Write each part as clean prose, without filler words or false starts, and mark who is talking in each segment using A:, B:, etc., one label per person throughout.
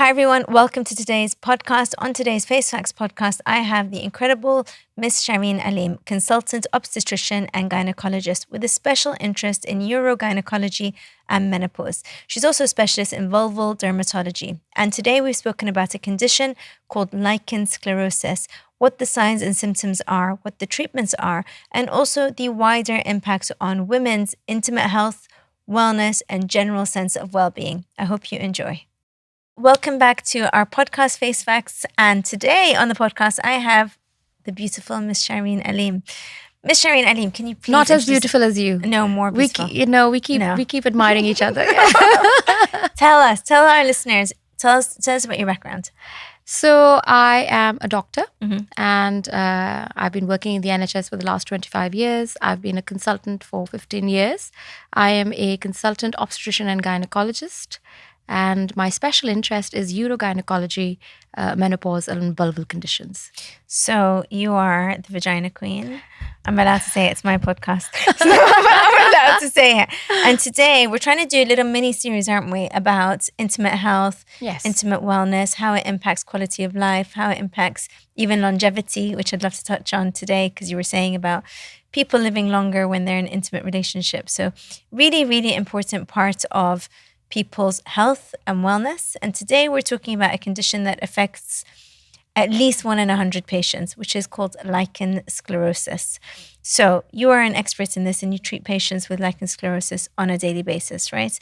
A: Hi, everyone. Welcome to today's podcast. On today's Face Facts podcast, I have the incredible Miss Shireen Aleem, consultant obstetrician and gynecologist with a special interest in urogynecology and menopause. She's also a specialist in vulval dermatology. And today we've spoken about a condition called lichen sclerosus, what the signs and symptoms are, what the treatments are, and also the wider impacts on women's intimate health, wellness, and general sense of well-being. I hope you enjoy. Welcome back to our podcast, Face Facts. And today on the podcast, I have the beautiful Miss Shireen Aleem. Miss Shireen Aleem, can you please
B: Not as beautiful as you.
A: No, more beautiful.
B: We keep admiring each other.
A: Tell our listeners, tell us about your background.
B: So I am a doctor, and I've been working in the NHS for the last 25 years. I've been a consultant for 15 years. I am a consultant obstetrician and gynecologist. And my special interest is urogynecology, menopause, and vulval conditions.
A: So you are the vagina queen. I'm allowed to say it. It's my podcast. So I'm allowed to say it. And today we're trying to do a little mini series, aren't we, about intimate health, intimate wellness, how it impacts quality of life, how it impacts even longevity, which I'd love to touch on today because you were saying about people living longer when they're in intimate relationships. So really, really important part of people's health and wellness. And today we're talking about a condition that affects at least 1 in 100 patients, which is called lichen sclerosus. So you are an expert in this and you treat patients with lichen sclerosus on a daily basis, right?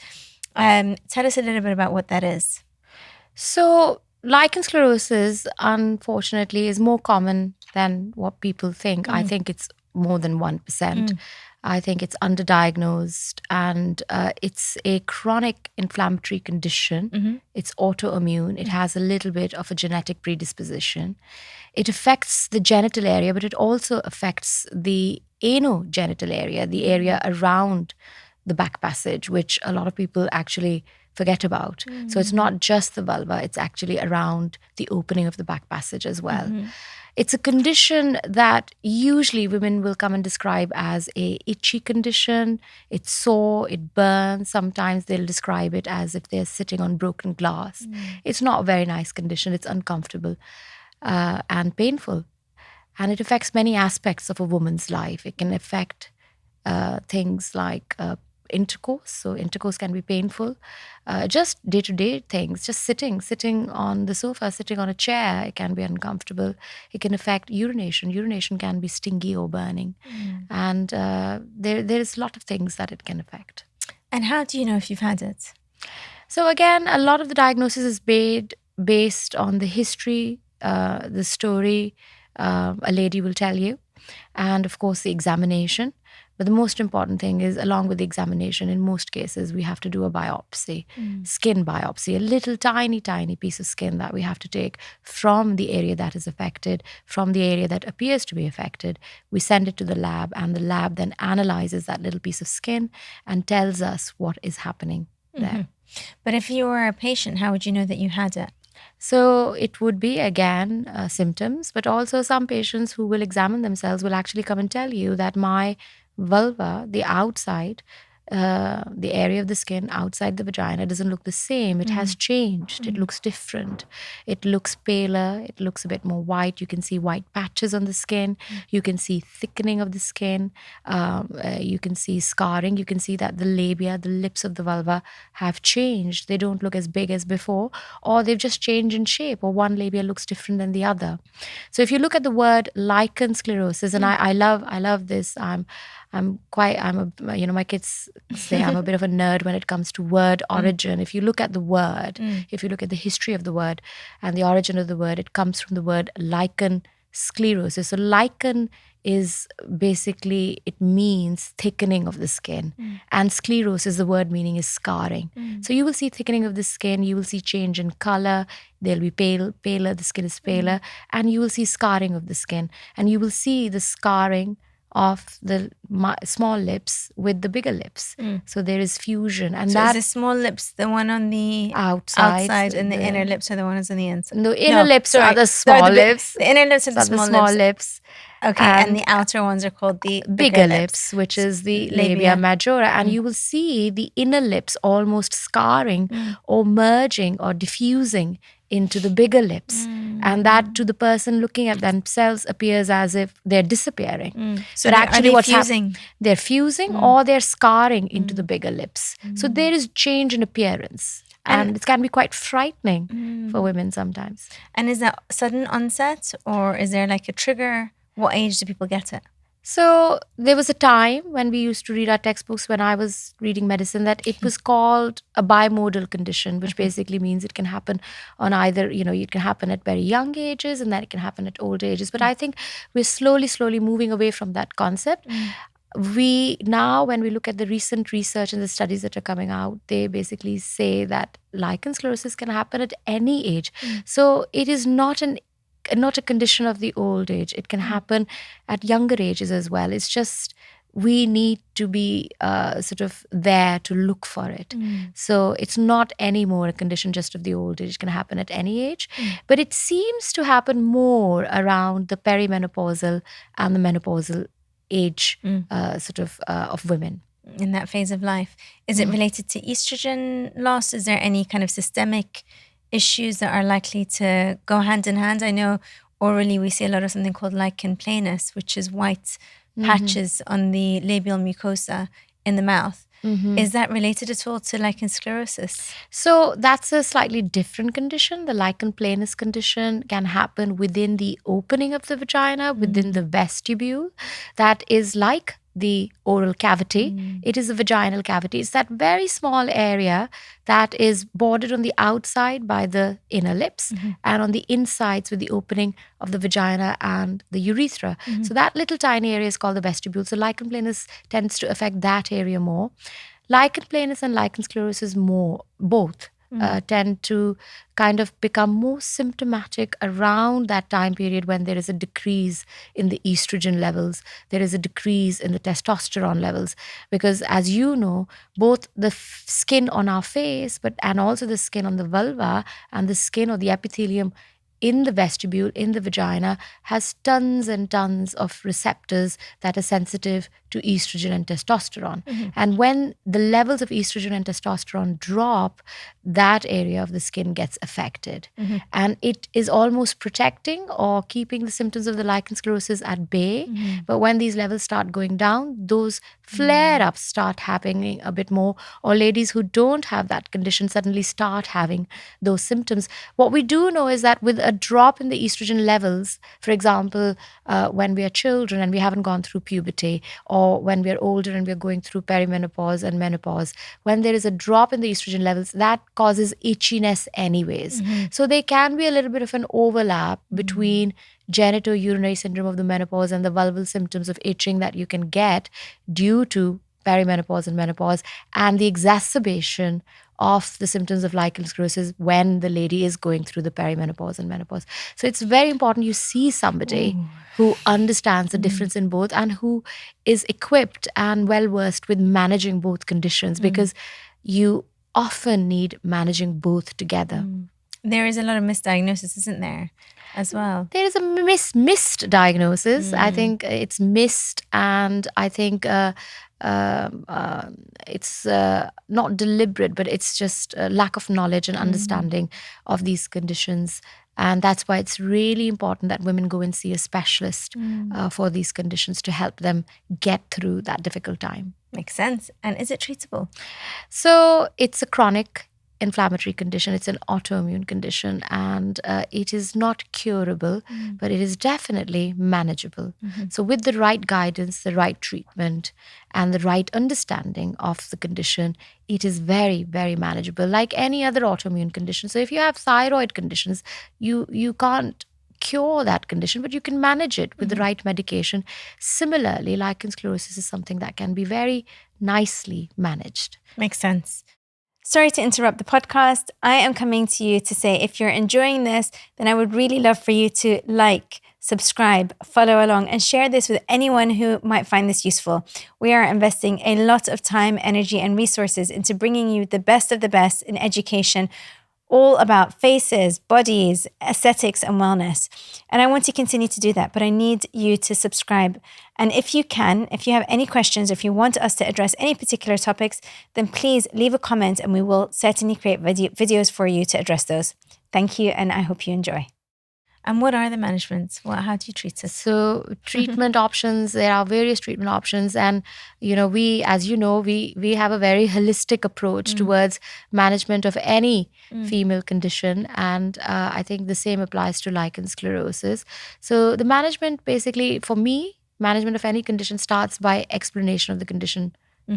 A: Tell us a little bit about what that is.
B: So lichen sclerosus, unfortunately, is more common than what people think. I think it's more than 1%. I think it's underdiagnosed, and it's a chronic inflammatory condition. It's autoimmune. It has a little bit of a genetic predisposition. It affects the genital area, but it also affects the anogenital area, the area around the back passage, which a lot of people actually forget about. So it's not just the vulva, it's actually around the opening of the back passage as well. It's a condition that usually women will come and describe as a itchy condition. It's sore, it burns. Sometimes they'll describe it as if they're sitting on broken glass. It's not a very nice condition. It's uncomfortable and painful. And it affects many aspects of a woman's life. It can affect things like intercourse. So intercourse can be painful. Just day-to-day things, just sitting on the sofa, sitting on a chair, it can be uncomfortable. It can affect urination. Urination can be stingy or burning. And there's a lot of things that it can affect.
A: And how do you know if you've had it?
B: So again, a lot of the diagnosis is based on the history, the story a lady will tell you, and of course the examination. But the most important thing is, along with the examination, in most cases, we have to do a biopsy, skin biopsy, a little tiny piece of skin that we have to take from the area that is affected, from the area that appears to be affected. We send it to the lab, and the lab then analyzes that little piece of skin and tells us what is happening there.
A: But if you were a patient, how would you know that you had it?
B: So it would be, again, symptoms, but also some patients who will examine themselves will actually come and tell you that my vulva, the outside, the area of the skin outside the vagina doesn't look the same. It has changed. It looks different. It looks paler. It looks a bit more white. You can see white patches on the skin. You can see thickening of the skin. You can see scarring. You can see that the labia, the lips of the vulva have changed. They don't look as big as before, or they've just changed in shape, or one labia looks different than the other. So if you look at the word lichen sclerosus, and I love this. My kids say I'm a bit of a nerd when it comes to word origin. If you look at the word, if you look at the history of the word and the origin of the word, it comes from the word lichen sclerosus. So lichen is basically, it means thickening of the skin. And sclerosis, the word meaning is scarring. So you will see thickening of the skin, you will see change in color, they'll be paler, the skin is paler, and you will see scarring of the skin. And you will see the scarring of the small lips with the bigger lips. So there is fusion, and
A: So is
B: that
A: the small lips the one on the
B: outside,
A: and the inner lips are the ones on the inside?
B: the inner lips are the small lips.
A: The inner lips are the small lips. Okay, and the outer ones are called the
B: bigger lips, which is the labia majora. And you will see the inner lips almost scarring or merging or diffusing into the bigger lips. And that to the person looking at themselves appears as if they're disappearing.
A: So but actually what's happening?
B: They're fusing or they're scarring into the bigger lips. So there is change in appearance. And it can be quite frightening for women sometimes.
A: And is that sudden onset, or is there like a trigger? What age do people get it?
B: So there was a time when we used to read our textbooks when I was reading medicine that it was called a bimodal condition, which basically means it can happen on either, it can happen at very young ages and then it can happen at old ages. But I think we're slowly moving away from that concept. We now, when we look at the recent research and the studies that are coming out, they basically say that lichen sclerosus can happen at any age. So it is not a condition of the old age. It can happen at younger ages as well. It's just we need to be sort of there to look for it. So it's not anymore a condition just of the old age. It can happen at any age. But it seems to happen more around the perimenopausal and the menopausal age of women.
A: In that phase of life. Is it related to estrogen loss? Is there any kind of systemic issues that are likely to go hand in hand? I know orally we see a lot of something called lichen planus, which is white patches on the labial mucosa in the mouth. Is that related at all to lichen sclerosus?
B: So that's a slightly different condition. The lichen planus condition can happen within the opening of the vagina, within the vestibule. That is like the oral cavity. It is a vaginal cavity. It's that very small area that is bordered on the outside by the inner lips and on the insides with the opening of the vagina and the urethra. So that little tiny area is called the vestibule. So lichen planus tends to affect that area more. Lichen planus and lichen sclerosus both tend to kind of become more symptomatic around that time period when there is a decrease in the estrogen levels, there is a decrease in the testosterone levels. Because as you know, both the skin on our face and also the skin on the vulva and the skin or the epithelium in the vestibule, in the vagina, has tons and tons of receptors that are sensitive to estrogen and testosterone. And when the levels of estrogen and testosterone drop, that area of the skin gets affected. And it is almost protecting or keeping the symptoms of the lichen sclerosus at bay. But when these levels start going down, those flare-ups start happening a bit more, or ladies who don't have that condition suddenly start having those symptoms. What we do know is that with a drop in the estrogen levels, for example, when we are children and we haven't gone through puberty, or when we are older and we are going through perimenopause and menopause, when there is a drop in the estrogen levels, that causes itchiness anyways. So there can be a little bit of an overlap between genitourinary syndrome of the menopause and the vulval symptoms of itching that you can get due to perimenopause and menopause, and the exacerbation of the symptoms of lichen sclerosus when the lady is going through the perimenopause and menopause. So it's very important you see somebody who understands the difference in both and who is equipped and well versed with managing both conditions, because you often need managing both together.
A: There is a lot of misdiagnosis, isn't there, as well?
B: There is a missed diagnosis. I think it's missed, and I think it's not deliberate, but it's just a lack of knowledge and understanding of these conditions. And that's why it's really important that women go and see a specialist for these conditions to help them get through that difficult time.
A: Makes sense. And is it treatable?
B: So it's a chronic inflammatory condition. It's an autoimmune condition, and it is not curable, but it is definitely manageable. So with the right guidance, the right treatment, and the right understanding of the condition, it is very, very manageable, like any other autoimmune condition. So if you have thyroid conditions, you can't cure that condition, but you can manage it with the right medication. Similarly, lichen sclerosus is something that can be very nicely managed.
A: Makes sense. Sorry to interrupt the podcast. I am coming to you to say if you're enjoying this, then I would really love for you to like, subscribe, follow along, and share this with anyone who might find this useful. We are investing a lot of time, energy, and resources into bringing you the best of the best in education, all about faces, bodies, aesthetics, and wellness. And I want to continue to do that, but I need you to subscribe. And if you have any questions, if you want us to address any particular topics, then please leave a comment and we will certainly create videos for you to address those. Thank you, and I hope you enjoy. And what are the managements? How do you treat it?
B: So treatment options, there are various treatment options. And, we have a very holistic approach towards management of any female condition. And I think the same applies to lichen sclerosus. So the management, basically, for me, management of any condition starts by explanation of the condition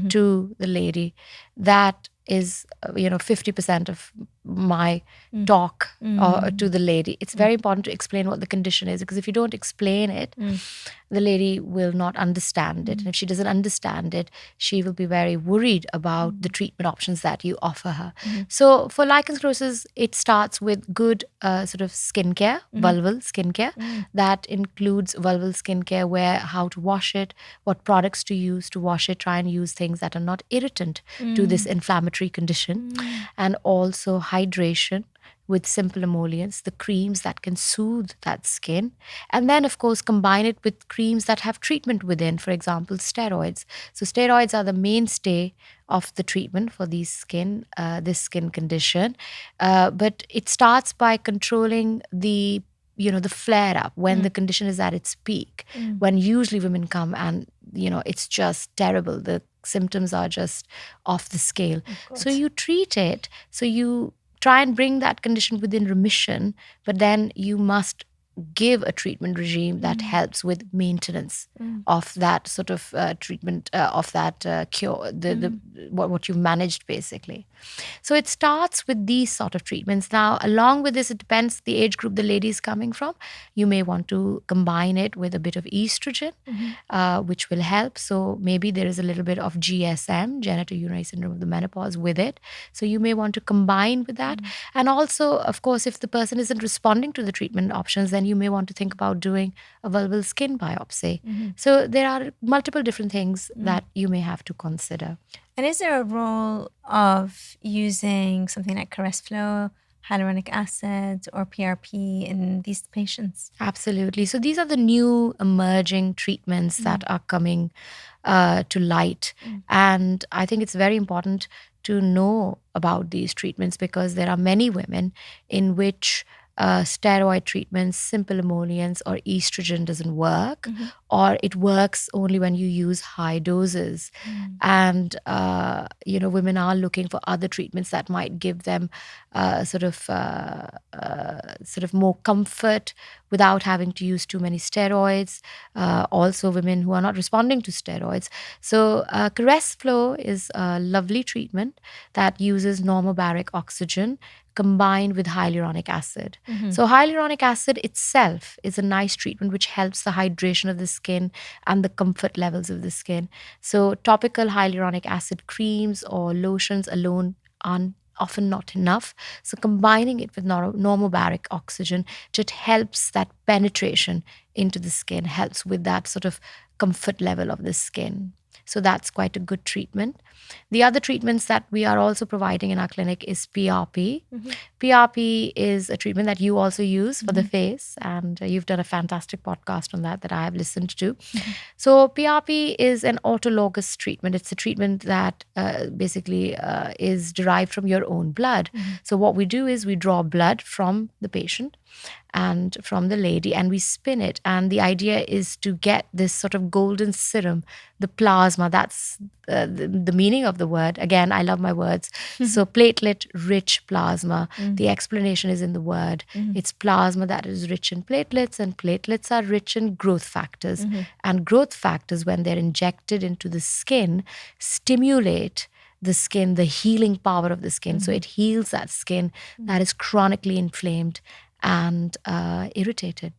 B: to the lady. That is 50% of my talk to the lady. It's very important to explain what the condition is, because if you don't explain it, the lady will not understand it. And if she doesn't understand it, she will be very worried about the treatment options that you offer her. So for lichen sclerosus, it starts with good sort of skincare, vulval skincare. That includes vulval skincare, where how to wash it, what products to use to wash it, try and use things that are not irritant to this inflammatory condition, and also hydration with simple emollients, the creams that can soothe that skin. And then, of course, combine it with creams that have treatment within, for example, steroids. So steroids are the mainstay of the treatment for this skin condition. But it starts by controlling the flare up when the condition is at its peak, when usually women come and, it's just terrible. The symptoms are just off the scale. So you treat it. So you try and bring that condition within remission, but then you must give a treatment regime that helps with maintenance of that sort of treatment, of that cure, what you've managed, basically. So it starts with these sort of treatments. Now, along with this, it depends the age group the lady is coming from. You may want to combine it with a bit of estrogen, which will help. So maybe there is a little bit of GSM, genitourinary syndrome of the menopause, with it. So you may want to combine with that. And also, of course, if the person isn't responding to the treatment options, then you may want to think about doing a vulval skin biopsy. So there are multiple different things that you may have to consider.
A: And is there a role of using something like Caress Flow, hyaluronic acid, or PRP in these patients?
B: Absolutely. So these are the new emerging treatments that are coming to light. And I think it's very important to know about these treatments, because there are many women in which steroid treatments, simple emollients, or estrogen doesn't work, or it works only when you use high doses. And women are looking for other treatments that might give them sort of more comfort without having to use too many steroids. Also, women who are not responding to steroids. So Caress Flow is a lovely treatment that uses normobaric oxygen combined with hyaluronic acid. So hyaluronic acid itself is a nice treatment which helps the hydration of the skin and the comfort levels of the skin. So topical hyaluronic acid creams or lotions alone are often not enough. So combining it with normobaric oxygen just helps that penetration into the skin, helps with that sort of comfort level of the skin. So that's quite a good treatment. The other treatments that we are also providing in our clinic is PRP. PRP is a treatment that you also use for the face, and you've done a fantastic podcast on that I have listened to. So PRP is an autologous treatment. It's a treatment that basically is derived from your own blood. So what we do is we draw blood from the patient and from the lady, and we spin it. And the idea is to get this sort of golden serum, the plasma. That's the meaning of the word. Again, I love my words. So platelet-rich plasma. The explanation is in the word. It's plasma that is rich in platelets, and platelets are rich in growth factors. And growth factors, when they're injected into the skin, stimulate the skin, the healing power of the skin. So it heals that skin that is chronically inflamed and irritated.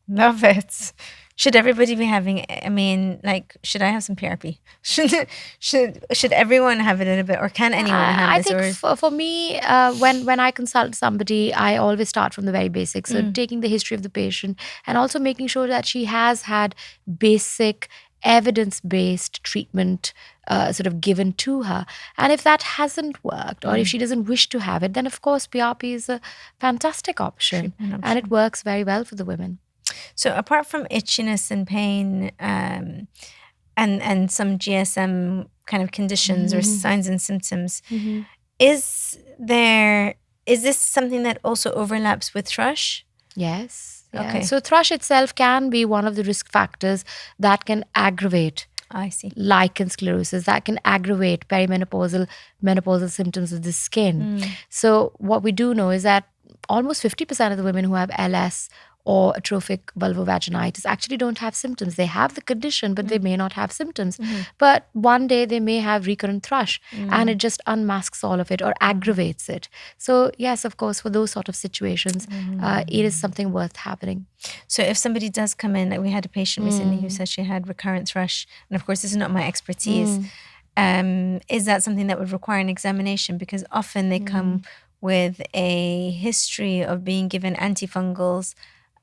A: Love it. Should everybody be having, should I have some PRP? Should everyone have a little bit, or can anyone have
B: I
A: this?
B: think
A: Or
B: for me, when I consult somebody, I always start from the very basics. So taking the history of the patient and also making sure that she has had basic evidence-based treatment sort of given to her. And if that hasn't worked, or if she doesn't wish to have it, then of course PRP is a fantastic option, and it works very well for the women.
A: So apart from itchiness and pain, and some GSM kind of conditions or signs and symptoms, is this something that also overlaps with thrush?
B: Yes. Yeah.
A: Okay.
B: So thrush itself can be one of the risk factors that can aggravate
A: I see.
B: lichen sclerosus, that can aggravate menopausal symptoms of the skin. So what we do know is that almost 50% of the women who have LS or atrophic vulvovaginitis actually don't have symptoms. They have the condition, but they may not have symptoms. But one day they may have recurrent thrush, and it just unmasks all of it or aggravates it. So yes, of course, for those sort of situations, it is something worth happening.
A: So if somebody does come in, like we had a patient recently who said she had recurrent thrush, and of course this is not my expertise, is that something that would require an examination? Because often they come with a history of being given antifungals,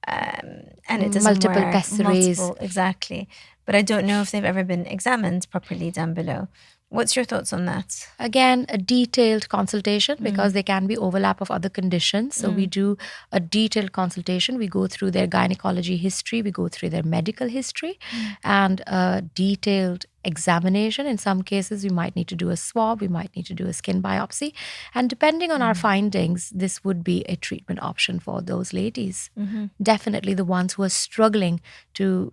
A: and it doesn't
B: Multiple
A: work.
B: pessaries.
A: Exactly. But I don't know if they've ever been examined properly down below. What's your thoughts on that?
B: Again, a detailed consultation, because there can be overlap of other conditions. So we do a detailed consultation. We go through their gynecology history, we go through their medical history, and a detailed examination. In some cases, we might need to do a swab, we might need to do a skin biopsy. And depending on our findings, this would be a treatment option for those ladies. Definitely the ones who are struggling to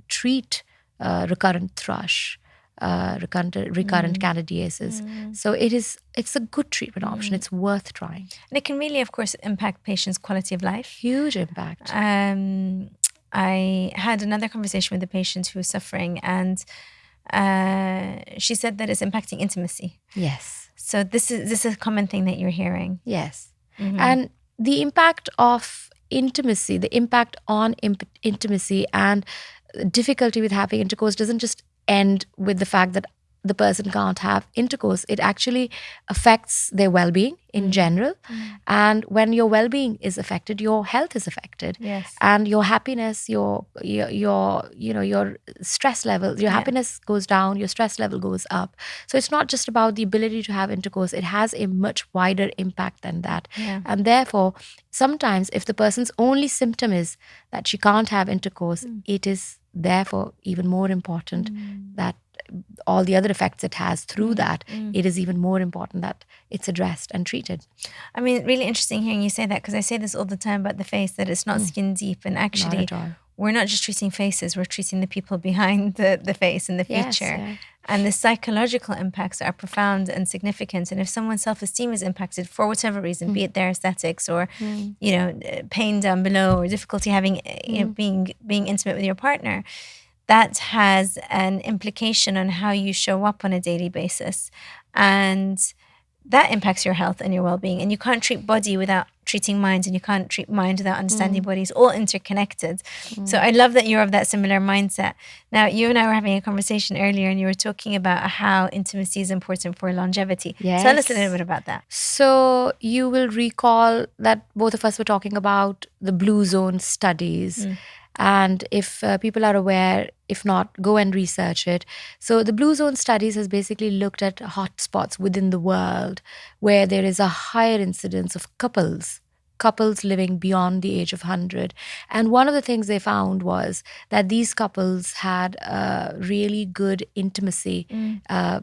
B: treat recurrent thrush. Recurrent candidiasis. So it's a good treatment option. It's worth trying.
A: And it can really, of course, impact patients' quality of life.
B: Huge impact.
A: I had another conversation with a patient who was suffering, and she said that it's impacting intimacy.
B: Yes.
A: So this is a common thing that you're hearing.
B: Yes. And the impact of intimacy, the impact on intimacy and difficulty with having intercourse doesn't just end with the fact that the person can't have intercourse. It actually affects their well-being in general. And when your well-being is affected, your health is affected.
A: Yes.
B: And your happiness, your stress level, your happiness goes down, your stress level goes up. So it's not just about the ability to have intercourse. It has a much wider impact than that.
A: Yeah.
B: And therefore, sometimes if the person's only symptom is that she can't have intercourse, it is therefore even more important that all the other effects it has through that, it is even more important that it's addressed and treated.
A: I mean, really interesting hearing you say that, because I say this all the time about the face, that it's not skin deep. And actually,
B: Not at all.
A: we're not just treating faces, we're treating the people behind the face and the feature.
B: Yes, yeah.
A: And the psychological impacts are profound and significant. And if someone's self-esteem is impacted for whatever reason, be it their aesthetics or, pain down below, or difficulty having, being intimate with your partner, that has an implication on how you show up on a daily basis. And that impacts your health and your well-being. And you can't treat body without treating mind, and you can't treat mind without understanding body. It's all interconnected. So I love that you're of that similar mindset. Now, you and I were having a conversation earlier, and you were talking about how intimacy is important for longevity.
B: Yes.
A: Tell us a little bit about that.
B: So you will recall that both of us were talking about the blue zone studies. And if people are aware, if not, go and research it. So the Blue Zone studies has basically looked at hotspots within the world where there is a higher incidence of couples living beyond the age of 100. And one of the things they found was that these couples had really good intimacy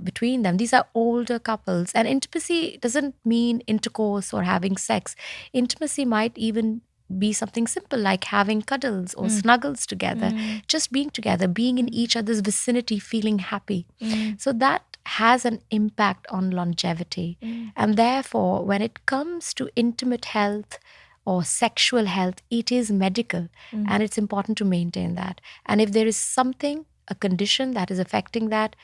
B: between them. These are older couples. And intimacy doesn't mean intercourse or having sex. Intimacy might even be something simple like having cuddles or snuggles together, just being together, being in each other's vicinity, feeling happy. So that has an impact on longevity. And therefore, when it comes to intimate health or sexual health, it is medical, and it's important to maintain that. And if there is something, a condition that is affecting that,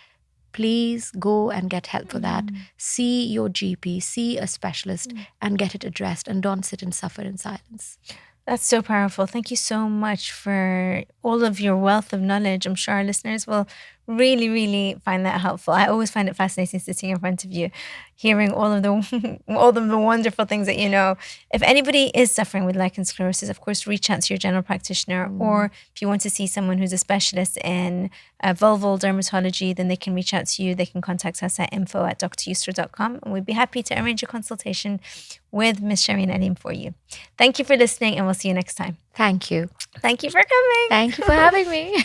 B: please go and get help for that. See your GP, see a specialist, and get it addressed, and don't sit and suffer in silence.
A: That's so powerful. Thank you so much for all of your wealth of knowledge. I'm sure our listeners will really, really find that helpful. I always find it fascinating sitting in front of you, hearing all of the all of the wonderful things that you know. If anybody is suffering with lichen sclerosus, of course, reach out to your general practitioner. Or if you want to see someone who's a specialist in vulval dermatology, then they can reach out to you. They can contact us at info@dryusra.com, and we'd be happy to arrange a consultation with Ms. Shireen Alim for you. Thank you for listening, and we'll see you next time.
B: Thank you.
A: Thank you for coming.
B: Thank you for having me.